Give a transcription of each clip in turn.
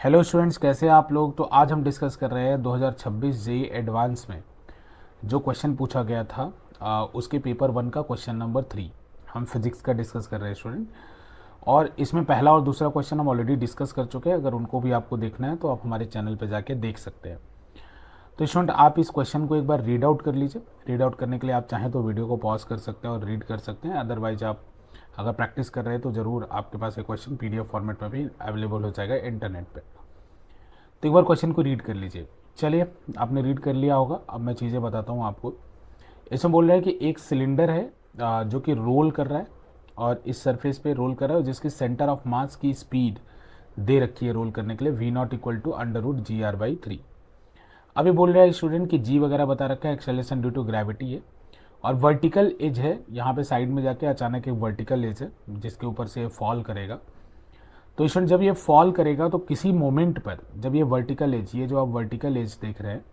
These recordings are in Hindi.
हेलो स्टूडेंट्स, कैसे हैं आप लोग। तो आज हम डिस्कस कर रहे हैं 2026 जेई एडवांस में जो क्वेश्चन पूछा गया था, उसके पेपर 1 का क्वेश्चन नंबर 3 हम फिजिक्स का डिस्कस कर रहे हैं स्टूडेंट। और इसमें पहला और दूसरा क्वेश्चन हम ऑलरेडी डिस्कस कर चुके हैं। अगर उनको भी आपको देखना है तो आप हमारे चैनल पर जाके देख सकते हैं। तो स्टूडेंट, आप इस क्वेश्चन को एक बार रीड आउट कर लीजिए। रीड आउट करने के लिए आप चाहें तो वीडियो को पॉज कर सकते हैं और रीड कर सकते हैं। अदरवाइज आप अगर प्रैक्टिस कर रहे हैं तो ज़रूर आपके पास ये क्वेश्चन पीडीएफ फॉर्मेट में भी अवेलेबल हो जाएगा इंटरनेट पे। तो एक बार क्वेश्चन को रीड कर लीजिए। चलिए, आपने रीड कर लिया होगा। अब मैं चीज़ें बताता हूँ आपको। इसमें बोल रहा है कि एक सिलेंडर है जो कि रोल कर रहा है और इस सरफेस पे रोल कर रहा है, और जिसकी सेंटर ऑफ मास की स्पीड दे रखी है रोल करने के लिए we naught equal to √GR/3। अभी बोल रहा है स्टूडेंट कि जी वगैरह बता रखा है, एक्सेलरेशन ड्यू टू ग्रेविटी है और वर्टिकल एज है। यहाँ पे साइड में जाके अचानक एक वर्टिकल एज है जिसके ऊपर से फॉल करेगा। तो स्टूडेंट, जब ये फॉल करेगा तो किसी मोमेंट पर जब ये वर्टिकल एज, ये जो आप वर्टिकल एज देख रहे हैं,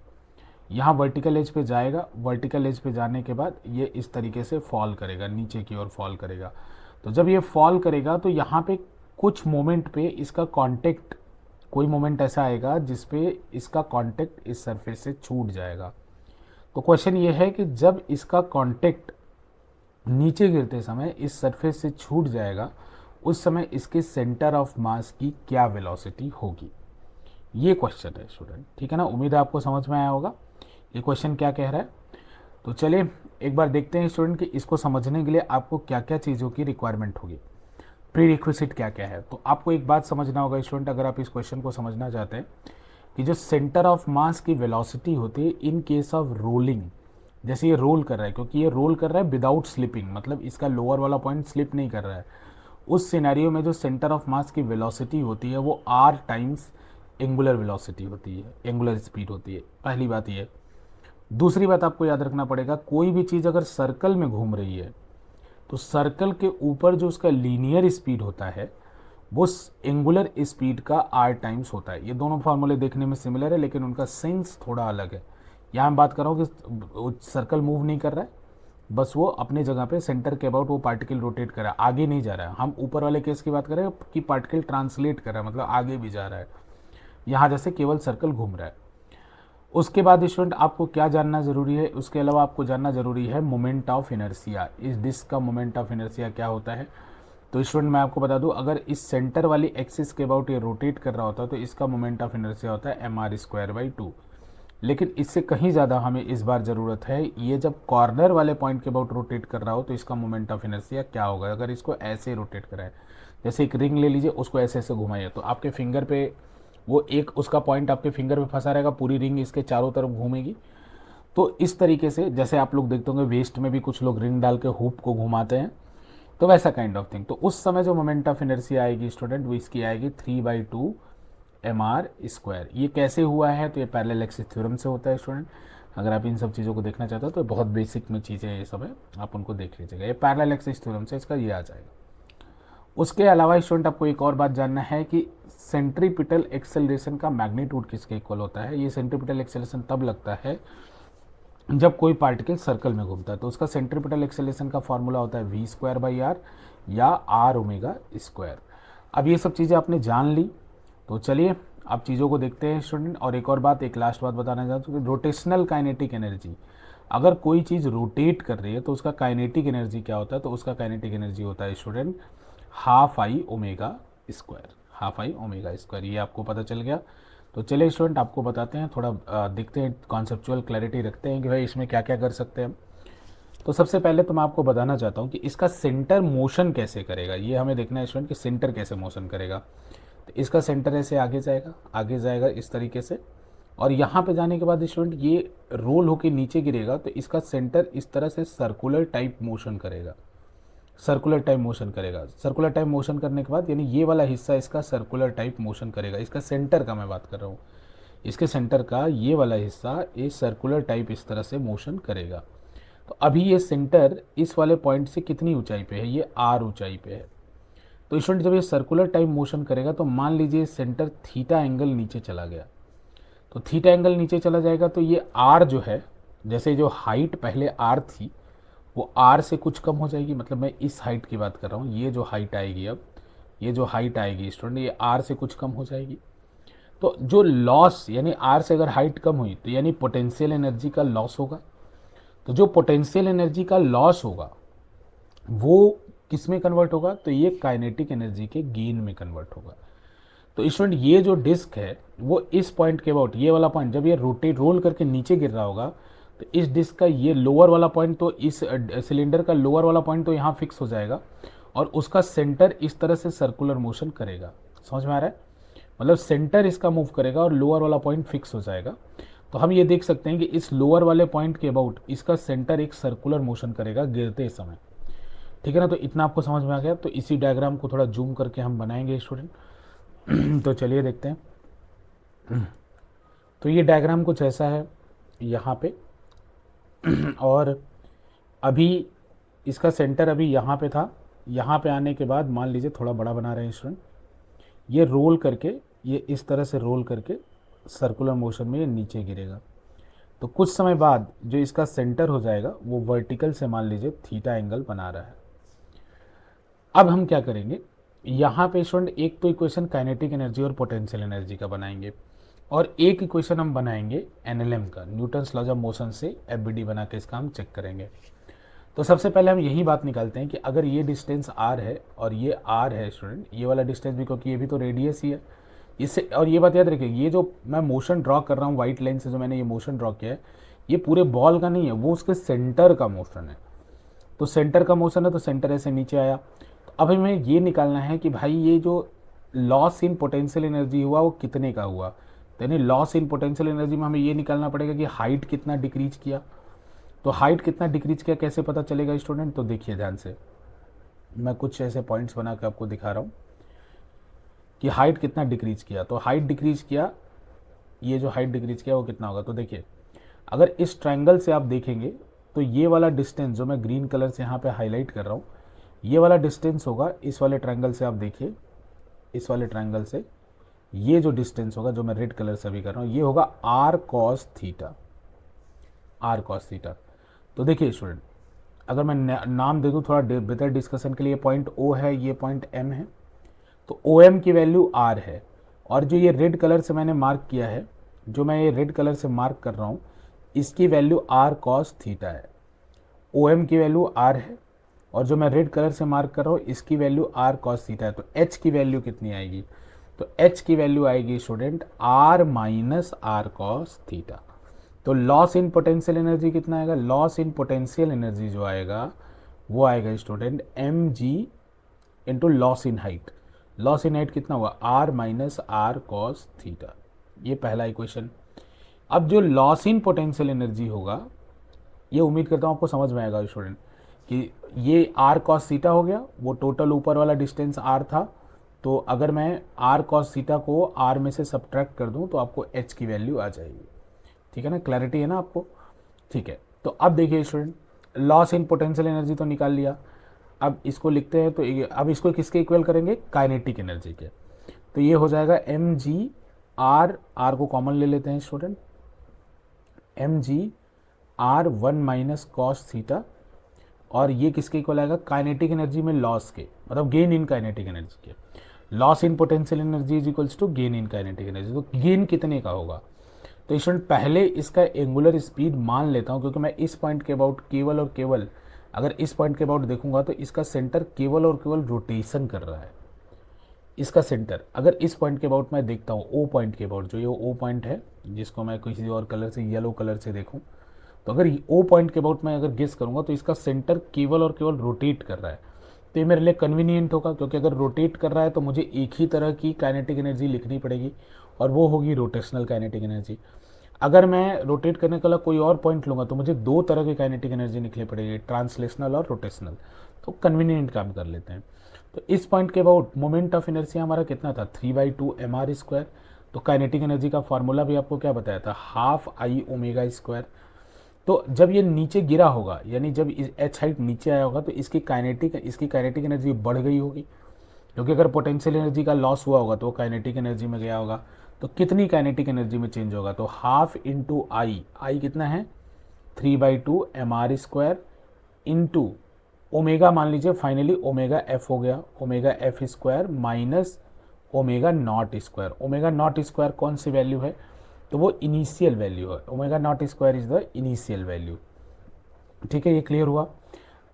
यहाँ वर्टिकल एज पे जाएगा। वर्टिकल एज पे जाने के बाद ये इस तरीके से फॉल करेगा, नीचे की ओर फॉल करेगा। तो जब ये फॉल करेगा तो यहाँ पे कुछ मोमेंट पे इसका कांटेक्ट, कोई मोमेंट ऐसा आएगा जिसपे इसका कांटेक्ट इस सरफेस से छूट जाएगा। तो क्वेश्चन ये है कि जब इसका कांटेक्ट नीचे गिरते समय इस सरफेस से छूट जाएगा, उस समय इसके सेंटर ऑफ मास की क्या वेलोसिटी होगी। ये क्वेश्चन है स्टूडेंट, ठीक है ना। उम्मीद है आपको समझ में आया होगा ये क्वेश्चन क्या कह रहा है। तो चलिए एक बार देखते हैं स्टूडेंट कि इसको समझने के लिए आपको क्या क्या चीज़ों की रिक्वायरमेंट होगी, प्री रिक्विजिट क्या क्या है। तो आपको एक बात समझना होगा स्टूडेंट, अगर आप इस क्वेश्चन को समझना चाहते हैं कि जो सेंटर ऑफ मास की वेलोसिटी होती है इन केस ऑफ रोलिंग, जैसे ये रोल कर रहा है, क्योंकि ये रोल कर रहा है विदाउट स्लिपिंग, मतलब इसका लोअर वाला पॉइंट स्लिप नहीं कर रहा है, उस सिनेरियो में जो सेंटर ऑफ मास की वेलोसिटी होती है वो r टाइम्स एंगुलर वेलोसिटी होती है, एंगुलर स्पीड होती है। पहली बात ये। दूसरी बात आपको याद रखना पड़ेगा, कोई भी चीज़ अगर सर्कल में घूम रही है तो सर्कल के ऊपर जो उसका लीनियर स्पीड होता है वो एंगुलर स्पीड का r टाइम्स होता है। ये दोनों फार्मूले देखने में सिमिलर है लेकिन उनका सेंस थोड़ा अलग है। यहाँ मैं बात कर रहा हूँ कि सर्कल मूव नहीं कर रहा है, बस वो अपने जगह पे सेंटर के अबाउट वो पार्टिकल रोटेट कर रहा है, आगे नहीं जा रहा है। हम ऊपर वाले केस की बात करें कि पार्टिकल ट्रांसलेट कर रहा है, मतलब आगे भी जा रहा है। यहाँ जैसे केवल सर्कल घूम रहा है। उसके बाद स्टूडेंट आपको क्या जानना जरूरी है, उसके अलावा आपको जानना जरूरी है मोमेंट ऑफ इनर्शिया। इस डिस्क का मोमेंट ऑफ इनर्शिया क्या होता है। तो स्टूडेंट मैं आपको बता दूं, अगर इस सेंटर वाली एक्सिस के अबाउट ये रोटेट कर रहा होता है तो इसका मोमेंट ऑफ इनर्शिया होता है mr²/2। लेकिन इससे कहीं ज़्यादा हमें इस बार ज़रूरत है, ये जब कॉर्नर वाले पॉइंट के अबाउट रोटेट कर रहा हो तो इसका मोमेंट ऑफ इनर्शिया क्या होगा। अगर इसको ऐसे रोटेट कराए, जैसे एक रिंग ले लीजिए, उसको ऐसे ऐसे घुमाइए तो आपके फिंगर पे वो एक उसका पॉइंट आपके फिंगर पे फंसा रहेगा, पूरी रिंग इसके चारों तरफ घूमेगी। तो इस तरीके से जैसे आप लोग देखते होंगे वेस्ट में भी कुछ लोग रिंग डाल के हुप को घुमाते हैं, तो वैसा काइंड ऑफ थिंग। तो उस समय जो मोमेंट ऑफ इनर्शिया आएगी स्टूडेंट, वो इसकी आएगी 3/2 mr²। ये कैसे हुआ है, तो ये पैरेलल एक्सिस थ्योरम से होता है स्टूडेंट। अगर आप इन सब चीज़ों को देखना चाहते हो तो बहुत बेसिक में चीज़ें ये सब है, आप उनको देख लीजिएगा। ये पैरेलल एक्सिस थ्योरम से इसका ये आ जाएगा। उसके अलावा स्टूडेंट आपको एक और बात जानना है कि सेंट्रीपिटल एक्सेलरेशन का मैग्नीट्यूड किसके इक्वल होता है। ये सेंट्रीपिटल एक्सेलरेशन तब लगता है जब कोई पार्टिकल सर्कल में घूमता है, तो उसका सेंट्रीपिटल एक्सेलरेशन का फॉर्मूला होता है v²/r या r⍵²। अब ये सब चीज़ें आपने जान ली, तो चलिए आप चीज़ों को देखते हैं स्टूडेंट। और एक और बात, एक लास्ट बात बताना चाहता हूँ कि रोटेशनल काइनेटिक एनर्जी, अगर कोई चीज़ रोटेट कर रही है तो उसका काइनेटिक एनर्जी क्या होता है। तो उसका काइनेटिक एनर्जी होता है स्टूडेंट ½ I⍵²। ½ I⍵², ये आपको पता चल गया। तो चलिए स्टूडेंट आपको बताते हैं, थोड़ा देखते हैं, कॉन्सेप्चुअल क्लैरिटी रखते हैं कि भाई इसमें क्या क्या कर सकते हैं। तो सबसे पहले तो मैं आपको बताना चाहता हूँ कि इसका सेंटर मोशन कैसे करेगा। ये हमें देखना है स्टूडेंट कि सेंटर कैसे मोशन करेगा। तो इसका सेंटर ऐसे आगे जाएगा इस तरीके से, और यहाँ पे जाने के बाद स्टूडेंट ये रोल होके नीचे गिरेगा, तो इसका सेंटर इस तरह से सर्कुलर टाइप मोशन करेगा। सर्कुलर टाइप मोशन करने के बाद यानी ये वाला हिस्सा इसका सर्कुलर टाइप मोशन करेगा। इसका सेंटर का मैं बात कर रहा हूँ, इसके सेंटर का ये वाला हिस्सा ये सर्कुलर टाइप इस तरह से मोशन करेगा। तो अभी ये सेंटर इस वाले पॉइंट से कितनी ऊंचाई पे है, ये r ऊंचाई पे है। तो स्टूडेंट जब ये सर्कुलर टाइप मोशन करेगा तो मान लीजिए सेंटर थीटा एंगल नीचे चला गया, तो थीटा एंगल नीचे चला जाएगा तो ये r जो है, जैसे जो हाइट पहले r थी वो r से कुछ कम हो जाएगी। मतलब मैं इस हाइट की बात कर रहा हूँ, ये जो हाइट आएगी, अब ये जो हाइट आएगी स्टूडेंट ये r से कुछ कम हो जाएगी। तो जो लॉस यानी आर से अगर हाइट कम हुई तो यानी पोटेंशियल एनर्जी का लॉस होगा। तो जो पोटेंशियल एनर्जी का लॉस होगा वो किस में कन्वर्ट होगा, तो ये काइनेटिक एनर्जी के गेन में कन्वर्ट होगा। तो स्टूडेंट ये जो डिस्क है वो इस पॉइंट के अबाउट, ये वाला पॉइंट जब ये रोटेट रोल करके नीचे गिर रहा होगा तो इस डिस्क का ये लोअर वाला पॉइंट, तो इस सिलेंडर का लोअर वाला पॉइंट तो यहाँ फिक्स हो जाएगा और उसका सेंटर इस तरह से सर्कुलर मोशन करेगा। समझ में आ रहा है? मतलब सेंटर इसका मूव करेगा और लोअर वाला पॉइंट फिक्स हो जाएगा। तो हम ये देख सकते हैं कि इस लोअर वाले पॉइंट के अबाउट इसका सेंटर एक सर्कुलर मोशन करेगा गिरते समय। ठीक है ना? तो इतना आपको समझ में आ गया। तो इसी डायग्राम को थोड़ा जूम करके हम बनाएंगे स्टूडेंट। तो चलिए देखते हैं। तो ये डायग्राम कुछ ऐसा है यहाँ पे। और अभी इसका सेंटर अभी यहाँ पे था, यहाँ पे आने के बाद मान लीजिए थोड़ा बड़ा बना रहे हैं स्टूडेंट, ये रोल करके, ये इस तरह से रोल करके सर्कुलर मोशन में ये नीचे गिरेगा। तो कुछ समय बाद जो इसका सेंटर हो जाएगा वो वर्टिकल से मान लीजिए थीटा एंगल बना रहा है। अब हम क्या करेंगे, यहाँ पे स्टूडेंट एक तो इक्वेशन काइनेटिक एनर्जी और पोटेंशियल एनर्जी का बनाएंगे और एक इक्वेशन हम बनाएंगे एनएलएम का, न्यूटन्स लॉज ऑफ मोशन से एफबीडी बना के इसका हम चेक करेंगे। तो सबसे पहले हम यही बात निकालते हैं कि अगर ये डिस्टेंस आर है और ये आर है स्टूडेंट, ये वाला डिस्टेंस भी, क्योंकि ये भी तो रेडियस ही है इससे। और ये बात याद रखिए, ये जो मैं मोशन ड्रॉ कर रहा हूँ व्हाइट लाइन से, जो मैंने ये मोशन ड्रॉ किया है ये पूरे बॉल का नहीं है, वो उसके सेंटर का मोशन है। तो सेंटर का मोशन है तो सेंटर ऐसे नीचे आया। तो अब हमें ये निकालना है कि भाई ये जो लॉस इन पोटेंशियल एनर्जी हुआ वो कितने का हुआ। तो यानी लॉस इन पोटेंशियल एनर्जी में हमें ये निकालना पड़ेगा कि हाइट कितना डिक्रीज किया। तो हाइट कितना डिक्रीज किया कैसे पता चलेगा स्टूडेंट, तो देखिए ध्यान से, मैं कुछ ऐसे पॉइंट्स बना के आपको दिखा रहा हूँ कि हाइट कितना डिक्रीज किया। तो हाइट डिक्रीज किया, ये जो हाइट डिक्रीज किया वो कितना होगा। तो देखिए अगर इस ट्रायंगल से आप देखेंगे तो ये वाला डिस्टेंस जो मैं ग्रीन कलर से यहाँ पे हाईलाइट कर रहा हूँ, ये वाला डिस्टेंस होगा इस वाले ट्रायंगल से। आप देखिए इस वाले ट्रायंगल से ये जो डिस्टेंस होगा, जो मैं रेड कलर से अभी कर रहा हूँ, ये होगा r cos theta, r cos theta. तो देखिए स्टूडेंट, अगर मैं नाम दे दूँ थोड़ा बेहतर डिस्कशन के लिए, पॉइंट ओ है, ये पॉइंट एम है, तो ओ एम की वैल्यू आर है। और जो ये रेड कलर से मैंने मार्क किया है, जो मैं ये रेड कलर से मार्क कर रहा हूँ, इसकी वैल्यू आर कॉस थीटा है। ओ एम की वैल्यू आर है और जो मैं रेड कलर से मार्क कर रहा हूँ इसकी वैल्यू आर कॉस थीटा है। तो एच की वैल्यू कितनी आएगी, तो एच की वैल्यू आएगी student r minus are cos theta. तो लॉस इन पोटेंशियल एनर्जी कितना आएगा, लॉस इन पोटेंशियल एनर्जी जो आएगा वो आएगा student m g into loss in height. Loss in height कितना हुआ, r minus are cos theta. ये पहला इक्वेशन। अब जो लॉस इन पोटेंशियल एनर्जी होगा, ये उम्मीद करता हूँ आपको समझ में आएगा स्टूडेंट, कि ये आर कॉस थीटा हो गया, वो टोटल ऊपर वाला डिस्टेंस आर था। तो अगर मैं आर कॉस थीटा को आर में से सब्ट्रैक्ट कर दूं तो आपको एच की वैल्यू आ जाएगी। ठीक है ना, क्लैरिटी है ना आपको? ठीक है। तो अब देखिए student, loss in potential energy तो निकाल लिया। अब इसको लिखते हैं, तो अब इसको किसके इक्वल करेंगे, काइनेटिक एनर्जी के। तो ये हो जाएगा एम जी आर, आर को कॉमन ले लेते हैं student, m g r one minus cos theta. और ये किसके इक्वल आएगा, काइनेटिक एनर्जी में लॉस के, मतलब गेन इन काइनेटिक एनर्जी के। Loss in potential energy is equals to gain in kinetic energy. तो गेन कितने का होगा, तो स्टूडेंट पहले इसका एंगुलर स्पीड मान लेता हूँ, क्योंकि मैं इस पॉइंट के अबाउट केवल और केवल, अगर इस पॉइंट के अबाउट देखूंगा तो इसका सेंटर केवल और केवल रोटेशन कर रहा है। इसका सेंटर अगर इस पॉइंट के अबाउट मैं देखता हूँ, ओ पॉइंट के अबाउट, जो ये ओ पॉइंट है जिसको मैं किसी और कलर से, येलो कलर से देखूँ, तो अगर ओ पॉइंट के अबाउट मैं अगर गेस करूँगा तो इसका सेंटर केवल और केवल रोटेट कर रहा है। तो ये मेरे लिए कन्वीनियंट होगा, क्योंकि अगर रोटेट कर रहा है तो मुझे एक ही तरह की काइनेटिक एनर्जी लिखनी पड़ेगी और वो होगी रोटेशनल काइनेटिक एनर्जी। अगर मैं रोटेट करने का कोई और पॉइंट लूँगा तो मुझे दो तरह की काइनेटिक एनर्जी निकली पड़ेगी, ट्रांसलेशनल और रोटेशनल। तो कन्वीनियंट काम कर लेते हैं। तो इस पॉइंट के अबाउट मोमेंट ऑफ इनर्शिया हमारा कितना था, 3/2 mr²। तो काइनेटिक एनर्जी का फॉर्मूला भी आपको क्या बताया था, हाफ आई ओमेगा स्क्वायर। तो जब ये नीचे गिरा होगा, यानी जब एच हाइट नीचे आया होगा, तो इसकी काइनेटिक एनर्जी बढ़ गई होगी, क्योंकि अगर पोटेंशियल एनर्जी का लॉस हुआ होगा तो वो काइनेटिक एनर्जी में गया होगा। तो कितनी काइनेटिक एनर्जी में चेंज होगा, तो हाफ इंटू आई, आई कितना है 3/2 mr² इंटू ओमेगा, मान लीजिए फाइनली ओमेगा एफ हो गया, omega F square minus omega not square. Omega not square कौन सी वैल्यू है, तो वो इनिशियल वैल्यू है। Omega not square is the initial value. ठीक है, ये क्लियर हुआ।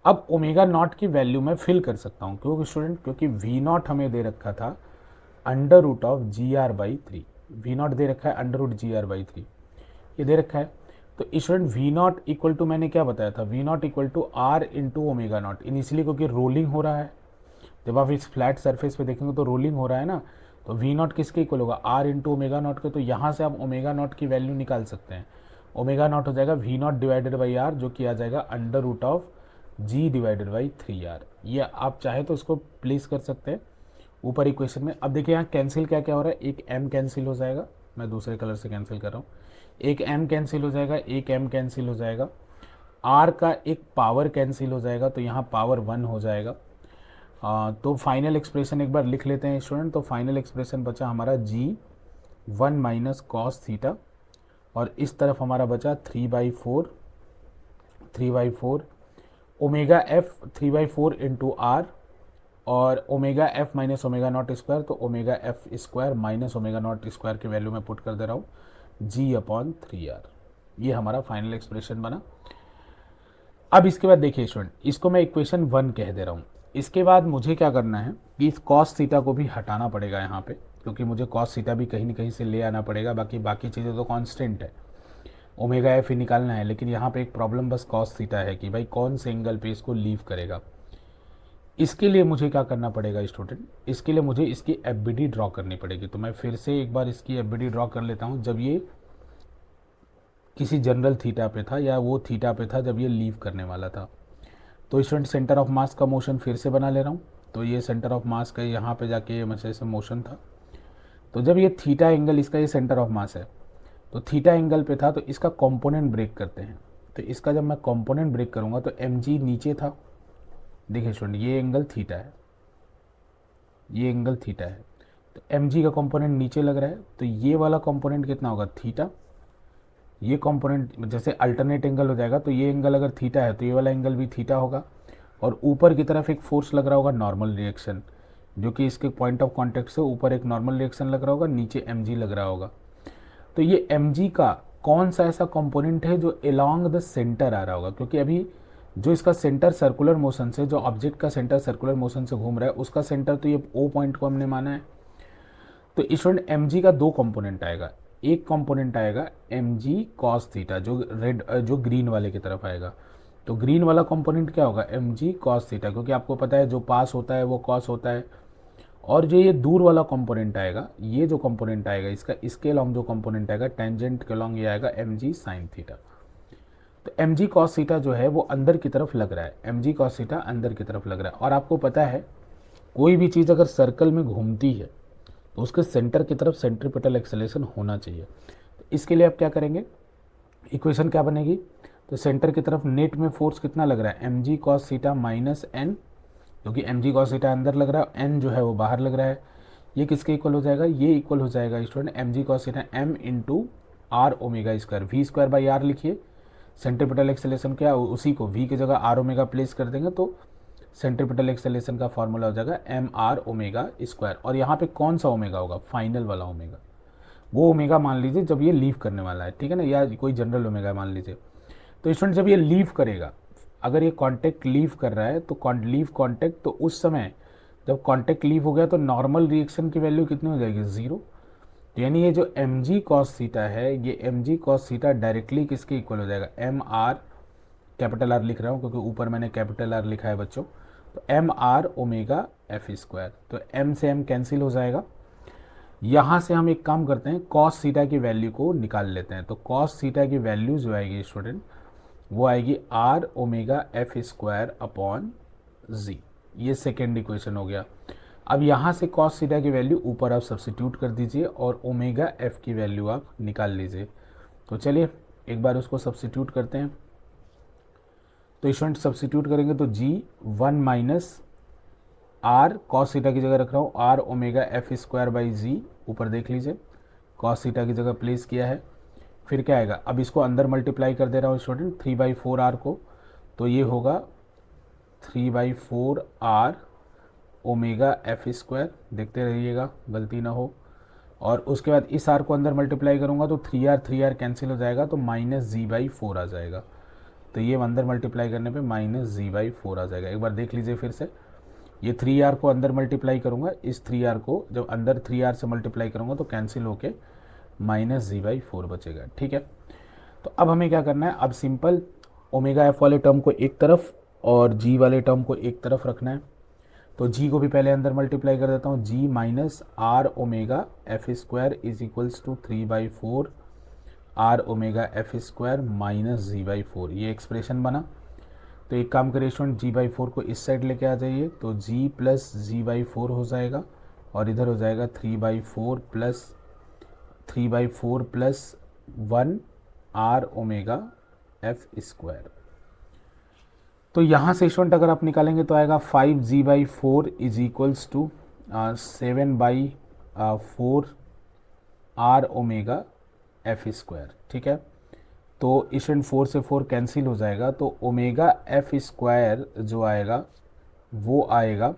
अब ओमेगा नॉट की वैल्यू मैं फिल कर सकता हूँ, क्योंकि स्टूडेंट क्योंकि वी नॉट हमें दे रखा था under root of g r by three. V naught दे रखा है under root g r by three, ये दे रखा है। तो student v naught equal to मैंने क्या बताया था, v naught equal to r into omega naught. Initially क्योंकि रोलिंग हो रहा है, जब आप इस फ्लैट सरफेस पे देखेंगे तो रोलिंग हो रहा है ना, तो वी नॉट किसके इक्वल होगा, आर इंटू ओमेगा नॉट के। तो यहाँ से आप ओमेगा नॉट की वैल्यू निकाल सकते हैं। ओमेगा नॉट हो जाएगा v naught divided by r, जो कि आ जाएगा under root of g divided by three r. ये आप चाहे तो इसको प्लेस कर सकते हैं ऊपर इक्वेशन में। अब देखिए यहाँ कैंसिल क्या क्या हो रहा है, एक m कैंसिल हो जाएगा, मैं दूसरे कलर से कैंसिल कर रहा हूँ, एक m कैंसिल हो जाएगा, एक m कैंसिल हो जाएगा, r का एक पावर कैंसिल हो जाएगा, तो यहाँ पावर 1 हो जाएगा। तो फाइनल एक्सप्रेशन एक बार लिख लेते हैं स्टूडेंट। तो फाइनल एक्सप्रेशन बचा हमारा जी 1 माइनस कॉस थीटा, और इस तरफ हमारा बचा 3/4 ओमेगा एफ 3/4 इंटू आर, और omega F minus omega not square, तो omega F square minus omega not square की वैल्यू मैं पुट कर दे रहा हूँ जी अपॉन 3r। ये हमारा फाइनल एक्सप्रेशन बना। अब इसके बाद देखिए स्टूडेंट, इसको मैं इक्वेशन 1 कह दे रहा हूँ। इसके बाद मुझे क्या करना है कि इस कॉस थीटा को भी हटाना पड़ेगा यहाँ पे, क्योंकि मुझे कॉस थीटा भी कहीं ना कहीं से ले आना पड़ेगा। बाकी चीज़ें तो कांस्टेंट है, ओमेगा एफ ही निकालना है। लेकिन यहाँ पे एक प्रॉब्लम बस कॉस थीटा है कि भाई कौन से एंगल पे इसको लीव करेगा। इसके लिए मुझे क्या करना पड़ेगा स्टूडेंट, इसके लिए मुझे इसकी एफ ड्रॉ करनी पड़ेगी। तो मैं फिर से एक बार इसकी एफ ड्रॉ कर लेता हूँ। जब ये किसी जनरल थीटा पे था, या वो थीटा पे था जब ये लीव करने वाला था, तो स्टूडेंट सेंटर ऑफ मास का मोशन फिर से बना ले रहा हूँ। तो ये सेंटर ऑफ मास का यहाँ पे जाके जैसे मोशन था, तो जब ये थीटा एंगल, इसका ये सेंटर ऑफ मास है, तो थीटा एंगल पे था, तो इसका कंपोनेंट ब्रेक करते हैं। तो इसका जब मैं कंपोनेंट ब्रेक करूँगा तो एम जी नीचे था। देखिए स्टूडेंट, ये एंगल थीटा है, ये एंगल थीटा है, तो एम जी का कंपोनेंट नीचे लग रहा है, तो ये वाला कंपोनेंट कितना होगा, थीटा। ये कंपोनेंट जैसे अल्टरनेट एंगल हो जाएगा, तो ये एंगल अगर थीटा है तो ये वाला एंगल भी थीटा होगा। और ऊपर की तरफ एक फोर्स लग रहा होगा, नॉर्मल रिएक्शन, जो कि इसके पॉइंट ऑफ कॉन्टेक्ट से ऊपर एक नॉर्मल रिएक्शन लग रहा होगा, नीचे एम जी लग रहा होगा। तो ये एम जी का कौन सा ऐसा कंपोनेंट है जो अलोंग द सेंटर आ रहा होगा, क्योंकि अभी जो इसका सेंटर सर्कुलर मोशन से, जो ऑब्जेक्ट का सेंटर सर्कुलर मोशन से घूम रहा है, उसका सेंटर तो ये ओ पॉइंट को हमने माना है। तो स्टूडेंट एम जी का दो कंपोनेंट आएगा। एक कंपोनेंट आएगा एम जी कॉस थीटा, जो ग्रीन वाले की तरफ आएगा। तो ग्रीन वाला कंपोनेंट क्या होगा, एम जी कॉस थीटा, क्योंकि आपको पता है जो पास होता है वो कॉस होता है। और जो ये दूर वाला कंपोनेंट आएगा, ये जो कंपोनेंट आएगा इसका, इसके अलॉन्ग जो कंपोनेंट आएगा टेंजेंट के अलॉन्ग, ये आएगा एम जी साइन थीटा। तो एम जी कॉस थीटा जो है वो अंदर की तरफ लग रहा है, एम जी कॉस थीटा अंदर की तरफ लग रहा है। और आपको पता है कोई भी चीज़ अगर सर्कल में घूमती है तो उसके सेंटर की तरफ सेंट्रीपिटल एक्सेलरेशन होना चाहिए। तो इसके लिए आप क्या करेंगे, इक्वेशन क्या बनेगी, तो सेंटर की तरफ नेट में फोर्स कितना लग रहा है, m g cos theta minus n, क्योंकि एम जी कॉस थीटा अंदर लग रहा है, एन जो है वो बाहर लग रहा है। ये किसके इक्वल हो जाएगा, ये इक्वल हो जाएगा student m g cos theta m into r omega square. V square by r लिखिए, सेंट्रीपिटल एक्सेलरेशन क्या, उसी को वी की जगह आर ओमेगा प्लेस कर देंगे, तो सेंट्रीपिटल एक्सेलरेशन का फॉर्मूला हो जाएगा एम आर ओमेगा स्क्वायर। और यहाँ पे कौन सा ओमेगा होगा, फाइनल वाला ओमेगा, वो ओमेगा मान लीजिए जब ये लीव करने वाला है, ठीक है ना, या कोई जनरल ओमेगा मान लीजिए। तो स्टूडेंट जब ये लीव करेगा, अगर ये कॉन्टेक्ट लीव कर रहा है तो लीव कॉन्टेक्ट, तो उस समय जब कॉन्टेक्ट लीव हो गया तो नॉर्मल रिएक्शन की वैल्यू कितनी हो जाएगी, जीरो। तो यानी ये जो एम जी कॉस थीटा है, ये m g cos theta directly किसके इक्वल हो जाएगा, एम आर, कैपिटल आर लिख रहा हूँ क्योंकि ऊपर मैंने कैपिटल आर लिखा है बच्चों, तो m r omega F square. तो एम से एम कैंसिल हो जाएगा। यहाँ से हम एक काम करते हैं, कॉस थीटा की वैल्यू को निकाल लेते हैं। तो कॉस थीटा की वैल्यू जो आएगी स्टूडेंट, वो आएगी R omega F square upon G. ये सेकेंड इक्वेशन हो गया। अब यहाँ से कॉस थीटा की वैल्यू ऊपर आप सब्सिट्यूट कर दीजिए और ओमेगा एफ की वैल्यू आप निकाल लीजिए। तो चलिए एक बार उसको सब्सिट्यूट करते हैं। तो स्टूडेंट सब्सिट्यूट करेंगे तो G 1 minus are, cos theta की जगह रख रहा हूँ R omega F square by G, ऊपर देख लीजिए कॉस थीटा की जगह प्लेस किया है। फिर क्या आएगा, अब इसको अंदर मल्टीप्लाई कर दे रहा हूँ स्टूडेंट 3/4 आर को, तो ये होगा 3/4 आर ओमेगा एफ स्क्वायर, देखते रहिएगा गलती ना हो, और उसके बाद इस आर को अंदर मल्टीप्लाई करूँगा तो 3r कैंसिल हो जाएगा तो -g/4 आ जाएगा। तो ये अंदर मल्टीप्लाई करने पे -g/4 आ जाएगा। एक बार देख लीजिए फिर से, ये 3r को अंदर मल्टीप्लाई करूँगा, इस 3r को जब अंदर 3r से मल्टीप्लाई करूँगा तो कैंसिल होके -g/4 बचेगा। ठीक है, तो अब हमें क्या करना है, अब सिंपल ओमेगा एफ वाले टर्म को एक तरफ और जी वाले टर्म को एक तरफ रखना है। तो जी को भी पहले अंदर मल्टीप्लाई कर देता हूँ, G minus R omega F square is equals to 3/4 R omega F square minus g/4, ये एक्सप्रेशन बना। तो एक काम करिए स्टूडेंट, g/4 को इस साइड लेके आ जाइए, तो g प्लस g/4 हो जाएगा और इधर हो जाएगा 3/4 plus 1 r omega F square. तो यहाँ से स्टूडेंट अगर आप निकालेंगे तो आएगा 5g/4 is equals to 7/4 r omega F square. ठीक है, तो स्टूडेंट 4 से 4 कैंसिल हो जाएगा, तो ओमेगा एफ स्क्वायर जो आएगा वो आएगा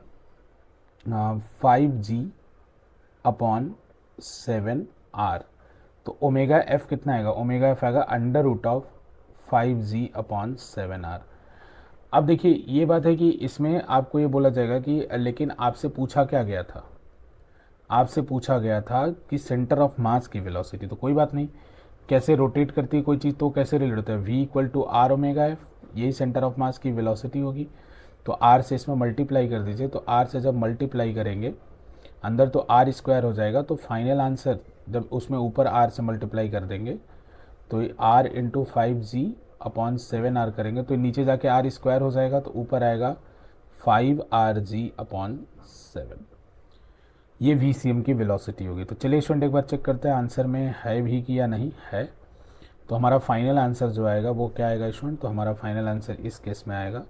5g/7r। तो ओमेगा एफ कितना आएगा, ओमेगा एफ आएगा √5 5g/7r। अब देखिए ये बात है कि इसमें आपको ये बोला जाएगा कि लेकिन आपसे पूछा क्या गया था, आपसे पूछा गया था कि सेंटर ऑफ मास की वेलोसिटी। तो कोई बात नहीं, कैसे रोटेट करती है कोई चीज़ तो कैसे रिलेट होता है, v equal to r omega f, यही सेंटर ऑफ मास की वेलोसिटी होगी। तो r से इसमें मल्टीप्लाई कर दीजिए, तो r से जब मल्टीप्लाई करेंगे अंदर तो r स्क्वायर हो जाएगा, तो फाइनल आंसर जब उसमें ऊपर r से मल्टीप्लाई कर देंगे तो r इंटू 5g/7r करेंगे तो नीचे जाके r स्क्वायर हो जाएगा, तो ऊपर आएगा 5rg/7। ये VCM की वेलोसिटी होगी। तो चलिए स्टूडेंट एक बार चेक करते हैं आंसर में है भी कि या नहीं है। तो हमारा फाइनल आंसर जो आएगा वो क्या आएगा स्टूडेंट, तो हमारा फाइनल आंसर इस केस में आएगा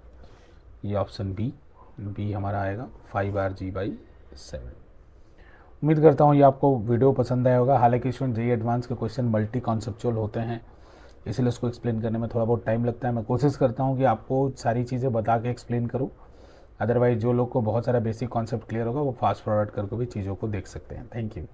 ये ऑप्शन बी हमारा आएगा 5rg/7। उम्मीद करता हूँ ये आपको वीडियो पसंद आया होगा। हालांकि स्टूडेंट जेईई एडवांस के क्वेश्चन मल्टी कॉन्सेप्चुअल होते हैं, इसलिए उसको एक्सप्लेन करने में थोड़ा बहुत टाइम लगता है। मैं कोशिश करता हूँ कि आपको सारी चीज़ें बता के एक्सप्लेन करूँ, अदरवाइज जो लोग को बहुत सारा बेसिक कॉन्सेप्ट क्लियर होगा वो फास्ट फॉरवर्ड करके भी चीज़ों को देख सकते हैं। Thank you.